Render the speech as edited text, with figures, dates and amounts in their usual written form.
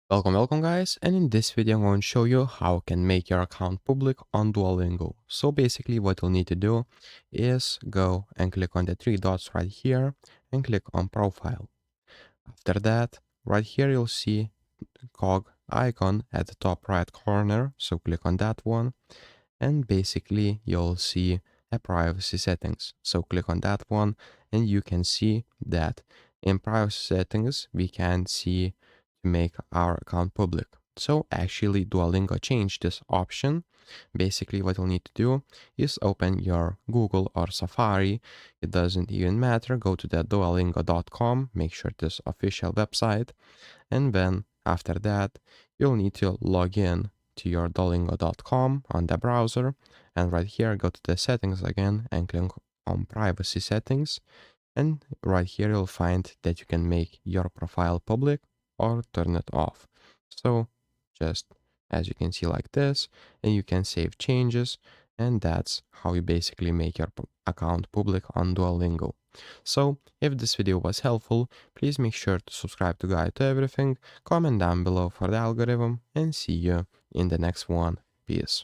Welcome guys, and in this video I'm going to show you how you can make your account public on Duolingo. So basically what you'll need to do is go and click on the three dots right here and click on profile. After that, right here you'll see cog icon at the top right corner, so click on that one, and basically you'll see a privacy settings. So click on that one and you can see that in privacy settings we can see to make our account public. So actually Duolingo changed this option. Basically what you'll need to do is open your Google or Safari. It doesn't even matter. Go to the duolingo.com, make sure this official website, and then after that you'll need to log in to your duolingo.com on the browser, and right here go to the settings again and click on privacy settings, and right here you'll find that you can make your profile public or turn it off. So just as you can see like this, and you can save changes, and that's how you basically make your account public on Duolingo. So if this video was helpful, please make sure to subscribe to Guide to Everything, comment down below for the algorithm, and see you in the next one. Peace.